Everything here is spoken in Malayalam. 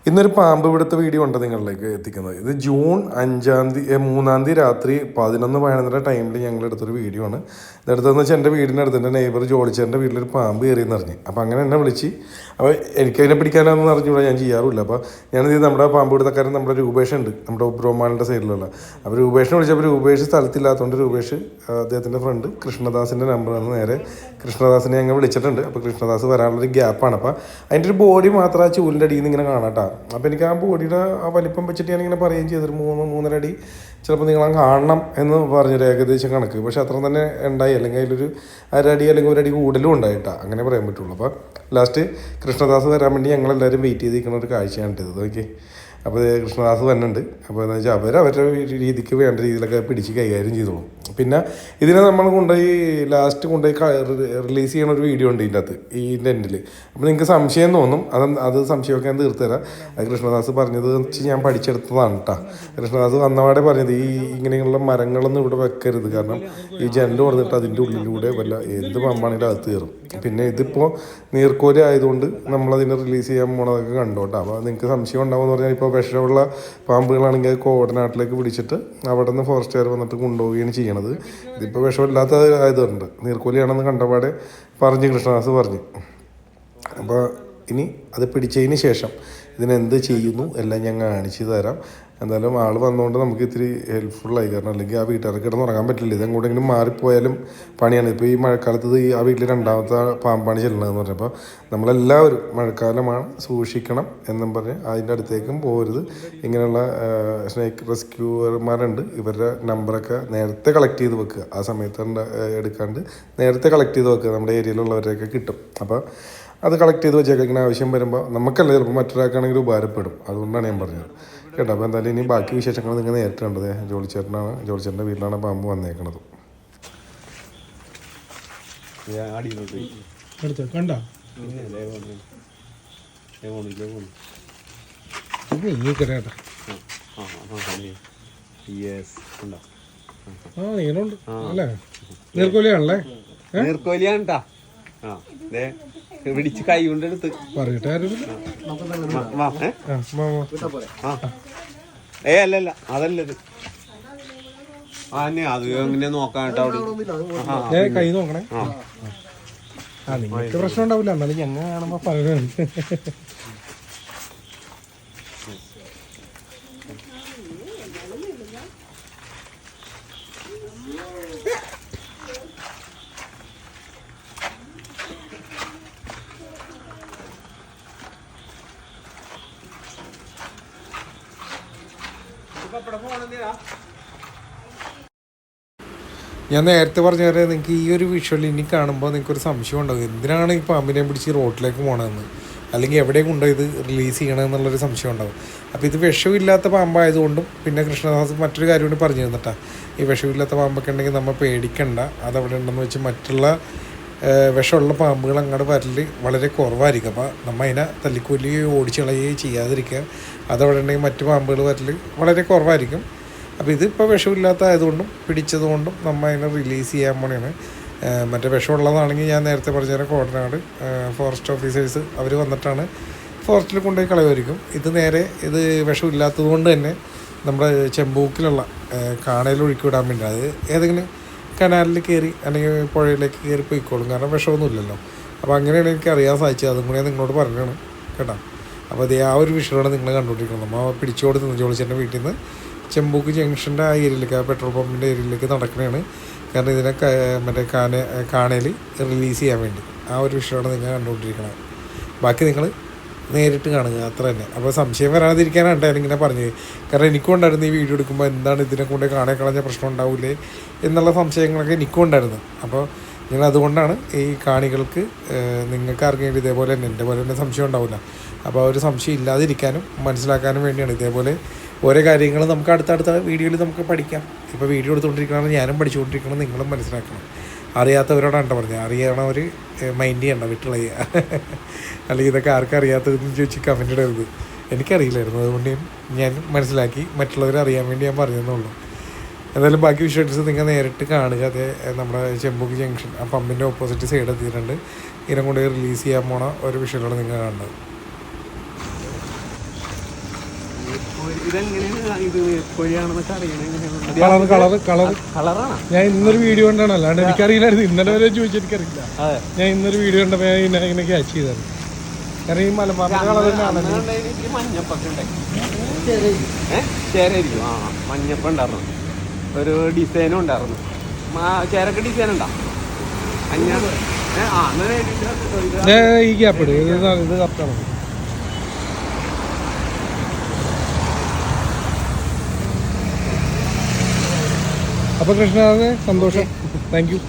ഇന്നൊരു പാമ്പ് പിടുത്ത വീഡിയോ ഉണ്ട് നിങ്ങളിലേക്ക് എത്തിക്കുന്നത്. ഇത് ജൂൺ 3 രാത്രി 11-11 ടൈമിൽ ഞങ്ങൾ എടുത്തൊരു വീഡിയോ ആണ്. ഇതെടുത്തതെന്ന് വെച്ചാൽ എൻ്റെ വീടിൻ്റെ അടുത്ത് എൻ്റെ നെയ്ബർ ജോളിച്ചേൻ്റെ വീട്ടിലൊരു പാമ്പ് കയറിയെന്ന് അറിഞ്ഞു. അപ്പോൾ അങ്ങനെ എന്നെ വിളിച്ച്, അപ്പോൾ എനിക്കതിനെ പിടിക്കാനാണെന്ന് അറിഞ്ഞൂടാ, ഞാൻ ചെയ്യാറില്ല. അപ്പോൾ ഞാനിത് നമ്മുടെ പാമ്പ് പിടുത്തക്കാരൻ നമ്മുടെ രൂപേഷ് ഉണ്ട്, നമ്മുടെ ഒബ്രോമാലിൻ്റെ സൈഡിലുള്ള. അപ്പോൾ രൂപേഷിനെ വിളിച്ചപ്പോൾ രൂപേഷ് സ്ഥലത്തില്ലാത്തതുകൊണ്ട് രൂപേഷ് അദ്ദേഹത്തിൻ്റെ ഫ്രണ്ട് കൃഷ്ണദാസിൻ്റെ നമ്പറാണ്. നേരെ കൃഷ്ണദാസിനെ ഞങ്ങൾ വിളിച്ചിട്ടുണ്ട്. അപ്പോൾ കൃഷ്ണദാസ് വരാനുള്ളൊരു ഗ്യാപ്പാണ്. അപ്പോൾ അതിൻ്റെ ഒരു ബോഡി മാത്രം ആ ചൂലിൻ്റെ അടിയിൽ നിന്ന് ഇങ്ങനെ കാണാം കേട്ടോ. അപ്പോൾ എനിക്ക് ആ ബോഡിയുടെ ആ വലിപ്പം വെച്ചിട്ട് ഞാനിങ്ങനെ പറയുകയും ചെയ്തൊരു 3-3.5 അടി ചിലപ്പോൾ നിങ്ങളെ കാണണം എന്ന് പറഞ്ഞൊരു ഏകദേശം കണക്ക്. പക്ഷെ അത്ര തന്നെ ഉണ്ടായി, അല്ലെങ്കിൽ അതിലൊരു അരടി അല്ലെങ്കിൽ ഒരടി കൂടുതലും ഉണ്ടായിട്ടാണ്, അങ്ങനെ പറയാൻ പറ്റുള്ളൂ. അപ്പോൾ ലാസ്റ്റ് കൃഷ്ണദാസ് വരാൻ വേണ്ടി ഞങ്ങളെല്ലാവരും വെയിറ്റ് ചെയ്തിരിക്കുന്ന ഒരു കാഴ്ചയാണ് ഇത്. ഓക്കെ, അപ്പോൾ കൃഷ്ണദാസ് വരുന്നുണ്ട്. അപ്പോൾ എന്താ വെച്ചാൽ അവരുടെ രീതിക്ക് വേണ്ട രീതിയിലൊക്കെ പിടിച്ച് കൈകാര്യം ചെയ്തോളും. പിന്നെ ഇതിനെ നമ്മൾ കൊണ്ടുപോയി ലാസ്റ്റ് കൊണ്ടുപോയി റിലീസ് ചെയ്യുന്ന ഒരു വീഡിയോ ഉണ്ട് ഇതിൻ്റെ അകത്ത്, ഇതിൻ്റെ എൻഡിൽ. അപ്പോൾ നിങ്ങൾക്ക് സംശയം തോന്നും, അത് സംശയമൊക്കെ ഞാൻ തീർത്ത് തരാം. അത് കൃഷ്ണദാസ് പറഞ്ഞത് വെച്ച് ഞാൻ പഠിച്ചെടുത്തതാണ് കേട്ടോ. കൃഷ്ണദാസ് വന്നപാടെ പറഞ്ഞത് ഇങ്ങനെയുള്ള മരങ്ങളൊന്നും ഇവിടെ വെക്കരുത്, കാരണം ഈ ജനൽ തുറന്നിട്ട് അതിൻ്റെ ഉള്ളിലൂടെ വല്ല എന്ത് പാമ്പാണെങ്കിലും അകത്ത് കയറും. പിന്നെ ഇതിപ്പോൾ നീർക്കോലി ആയതുകൊണ്ട് നമ്മളതിനെ റിലീസ് ചെയ്യാൻ പോണതൊക്കെ കണ്ടോട്ടോ. അപ്പോൾ നിങ്ങൾക്ക് സംശയം ഉണ്ടാവുമെന്ന് പറഞ്ഞാൽ, ഇപ്പോൾ വിഷമുള്ള പാമ്പുകളാണെങ്കിൽ അത് കോടനാട്ടിലേക്ക് പിടിച്ചിട്ട് അവിടെ നിന്ന് ഫോറസ്റ്റുകാർ വന്നിട്ട് കൊണ്ടുപോവുകയാണ് ചെയ്യണത്. ഇതിപ്പോൾ വിഷമില്ലാത്ത ആയതുകൊണ്ട് നീർക്കോലിയാണെന്ന് കണ്ടപാടെ പറഞ്ഞ് കൃഷ്ണദാസ് പറഞ്ഞു. അപ്പോൾ ഇനി അത് പിടിച്ചതിന് ശേഷം ഇതിനെന്ത് ചെയ്യുന്നു എല്ലാം ഞാൻ കാണിച്ചു തരാം. എന്തായാലും ആൾ വന്നുകൊണ്ട് നമുക്ക് ഇത്തിരി ഹെൽപ്ഫുള്ളായി, കാരണം അല്ലെങ്കിൽ ആ വീട്ടുകാർക്ക് കിടന്നുറങ്ങാൻ പറ്റില്ല. ഇതെങ്ങോട്ടെങ്കിലും മാറിപ്പോയാലും പണിയാണ്. ഇപ്പോൾ ഈ മഴക്കാലത്ത് ആ വീട്ടിൽ രണ്ടാമത്തെ പാമ്പാണ് ചെല്ലണതെന്ന് പറഞ്ഞപ്പോൾ നമ്മളെല്ലാവരും മഴക്കാലമാണ് സൂക്ഷിക്കണം എന്നും പറഞ്ഞ് അതിൻ്റെ അടുത്തേക്കും പോകരുത്. ഇങ്ങനെയുള്ള സ്നേക്ക് റെസ്ക്യൂവർമാരുണ്ട്, ഇവരുടെ നമ്പറൊക്കെ നേരത്തെ കളക്ട് ചെയ്ത് വെക്കുക. ആ സമയത്ത് എടുക്കാണ്ട് നേരത്തെ കളക്ട് ചെയ്ത് വെക്കുക, നമ്മുടെ ഏരിയയിലുള്ളവരെയൊക്കെ കിട്ടും. അപ്പോൾ അത് കളക്ട് ചെയ്ത് വെച്ചേക്കാം. ഇങ്ങനെ ആവശ്യം വരുമ്പോൾ നമുക്കല്ല, ചിലപ്പോൾ മറ്റൊരാൾക്കാണെങ്കിൽ ഉപകാരപ്പെടും. അതുകൊണ്ടാണ് ഞാൻ പറഞ്ഞത് കേട്ടോ. അപ്പോൾ എന്തായാലും ഇനി ബാക്കി വിശേഷങ്ങൾ നിങ്ങൾ നേരിട്ട് കണ്ടത്. ജോളിച്ചേട്ടൻ്റെ വീട്ടിലാണ് പാമ്പ് വന്നേക്കണത്. നീർക്കോലിയാണ്ടാ പിടിച്ച് കൈ കൊണ്ടെടുത്ത് പറയട്ടെ. അല്ലല്ല അതല്ലത് ആന്നെ അത് എങ്ങനെ നോക്കാൻ കേട്ടോ. അവിടെ കൈ നോക്കണേ. നിങ്ങൾക്ക് പ്രശ്നം ഉണ്ടാവില്ല, എന്നാലും ഞങ്ങൾ കാണുമ്പോ പറയുന്നുണ്ട്. ഞാൻ നേരത്തെ പറഞ്ഞ പോലെ നിങ്ങൾക്ക് ഈ ഒരു വിഷ്വൽ ഇനി കാണുമ്പോൾ നിങ്ങൾക്കൊരു സംശയം ഉണ്ടാകും, എന്തിനാണ് ഈ പാമ്പിനെ പിടിച്ച് റോഡിലേക്ക് പോകണമെന്ന്, അല്ലെങ്കിൽ എവിടെ കൊണ്ടുപോയി ഇത് റിലീസ് ചെയ്യണമെന്നുള്ളൊരു സംശയം ഉണ്ടാകും. അപ്പോൾ ഇത് വിഷമില്ലാത്ത പാമ്പായതുകൊണ്ടും, പിന്നെ കൃഷ്ണദാസ് മറ്റൊരു കാര്യം കൂടി പറഞ്ഞു തന്നിട്ടാ, ഈ വിഷമില്ലാത്ത പാമ്പൊക്കെ ഉണ്ടെങ്കിൽ നമ്മൾ പേടിക്കണ്ട, അതവിടെ ഉണ്ടെന്ന് വെച്ച് മറ്റുള്ള വിഷമുള്ള പാമ്പുകൾ അങ്ങോട്ട് വരൽ വളരെ കുറവായിരിക്കും. അപ്പോൾ നമ്മൾ അതിനെ തല്ലിക്കൊല്ലുകയോ ഓടിച്ച് കളയുകയോ ചെയ്യാതിരിക്കുക. അതവിടെ ഉണ്ടെങ്കിൽ മറ്റു പാമ്പുകൾ വരൽ വളരെ കുറവായിരിക്കും. അപ്പോൾ ഇതിപ്പോൾ വിഷമില്ലാത്ത ആയതുകൊണ്ടും പിടിച്ചതുകൊണ്ടും നമ്മൾ അതിനെ റിലീസ് ചെയ്യാൻ പോണെയാണ്. മറ്റേ വിഷമുള്ളതാണെങ്കിൽ ഞാൻ നേരത്തെ പറഞ്ഞ കോടനാട് ഫോറസ്റ്റ് ഓഫീസേഴ്സ് അവർ വന്നിട്ടാണ് ഫോറസ്റ്റിൽ കൊണ്ടുപോയി കളയുമായിരിക്കും. ഇത് വിഷമില്ലാത്തത് കൊണ്ട് തന്നെ നമ്മുടെ ചെമ്പൂക്കിലുള്ള കാണയിൽ ഒഴുക്കി വിടാൻ വേണ്ടി, അത് ഏതെങ്കിലും കനാലിൽ കയറി അല്ലെങ്കിൽ പുഴയിലേക്ക് കയറി പോയിക്കോളും, കാരണം വിഷമൊന്നുമില്ലല്ലോ. അപ്പോൾ അങ്ങനെയാണ് എനിക്ക് അറിയാൻ സാധിച്ചത്. അതും കൂടെ നിങ്ങളോട് പറഞ്ഞാണ് കേട്ടോ. അപ്പോൾ അത് ആ ഒരു വിഷയമാണ് നിങ്ങൾ കണ്ടുകൊണ്ടിരിക്കുന്നത്. നമ്മൾ പിടിച്ചോട് നിന്ന് ജോളിച്ചേൻ്റെ വീട്ടിൽ നിന്ന് ചെമ്പൂക്ക് ജംഗ്ഷൻ്റെ ആ ഏരിയയിലേക്ക്, ആ പെട്രോൾ പമ്പിൻ്റെ ഏരിയയിലേക്ക് നടക്കണതാണ്. കാരണം ഇതിനെ മറ്റേ കാണയിൽ റിലീസ് ചെയ്യാൻ വേണ്ടി ആ ഒരു വിഷയമാണ് നിങ്ങൾ കണ്ടുകൊണ്ടിരിക്കുന്നത്. ബാക്കി നിങ്ങൾ നേരിട്ട് കാണുക, അത്ര തന്നെ. അപ്പോൾ സംശയം വരാതിരിക്കാനാണ് ഞാനിങ്ങനെ പറഞ്ഞത്. കാരണം എനിക്കും ഉണ്ടായിരുന്നു ഈ വീഡിയോ എടുക്കുമ്പോൾ എന്താണ് ഇതിനെ കൊണ്ട് കാണാൻ കളഞ്ഞ പ്രശ്നം ഉണ്ടാവില്ലേ എന്നുള്ള സംശയങ്ങളൊക്കെ എനിക്കും ഉണ്ടായിരുന്നു. അപ്പോൾ നിങ്ങൾ അതുകൊണ്ടാണ് ഈ കാണികൾക്ക് നിങ്ങൾക്ക് ആർക്കെങ്കിലും ഇതേപോലെ തന്നെ എൻ്റെ പോലെ തന്നെ സംശയം ഉണ്ടാവില്ല. അപ്പോൾ ആ ഒരു സംശയം ഇല്ലാതിരിക്കാനും മനസ്സിലാക്കാനും വേണ്ടിയാണ്. ഇതേപോലെ ഓരോ കാര്യങ്ങൾ നമുക്ക് അടുത്തടുത്ത വീഡിയോയിൽ നമുക്ക് പഠിക്കാം. ഇപ്പോൾ വീഡിയോ എടുത്തുകൊണ്ടിരിക്കണമെന്ന് ഞാനും പഠിച്ചുകൊണ്ടിരിക്കണം, നിങ്ങളും മനസ്സിലാക്കണം. അറിയാത്തവരോടാണ് പറഞ്ഞത്, അറിയണവർ മൈൻഡ് ചെയ്യണ്ട, വിട്ടുകളയുക. അല്ലെങ്കിൽ ഇതൊക്കെ ആർക്കും അറിയാത്തതെന്ന് ചോദിച്ച് കമൻ്റ് ഇടരുത്. എനിക്കറിയില്ലായിരുന്നു, അതുകൊണ്ട് ഞാൻ മനസ്സിലാക്കി മറ്റുള്ളവരെ അറിയാൻ വേണ്ടി ഞാൻ പറഞ്ഞതെന്നുള്ളൂ. എന്തായാലും ബാക്കി വിഷ്വൽസ് നിങ്ങൾ നേരിട്ട് കാണുക. അതേ നമ്മുടെ ചെമ്പൂക്ക് ജംഗ്ഷൻ ആ പമ്പിൻ്റെ ഓപ്പോസിറ്റ് സൈഡ് എത്തിയിട്ടുണ്ട്. ഇതിനെ കൊണ്ട് റിലീസ് ചെയ്യാൻ പോണ ഒരു വിഷ്വലാണ് നിങ്ങൾ കാണുന്നത്. ഇതെങ്ങനെയാണ് ഇത് കോഴിയാണെന്നൊക്കെ അറിയണം എങ്ങനെയാണ് കളറാണ്. ഞാൻ ഇന്നൊരു വീഡിയോ കണ്ടാണ്, അല്ലാണ്ട് എനിക്കറിയില്ലായിരുന്നു. ഇന്നലെ വരെ ചോദിച്ചാൽ എനിക്കറിയില്ല. ഞാൻ ഇന്നൊരു വീഡിയോ കണ്ടപ്പോ ഞാൻ ഇങ്ങനെ ക്യാച്ച് ചെയ്തത്. കാരണം ഈ മലബാറിന്റെ കളർ തന്നെയാണ്. മഞ്ഞപ്പൊക്കെ ഉണ്ടായി ചേരായിരിക്കും. മഞ്ഞപ്പ ഉണ്ടായിരുന്നു, ഒരു ഡിസൈനും ഉണ്ടായിരുന്നു. ചേരക്ക് ഡിസൈൻ ഉണ്ടാ മഞ്ഞ. ഈ ഗ്യാപ്പ് ഇട്, ഇത് കറക്റ്റാണ്. അപ്പൊ കൃഷ്ണ, സന്തോഷം, താങ്ക് യു.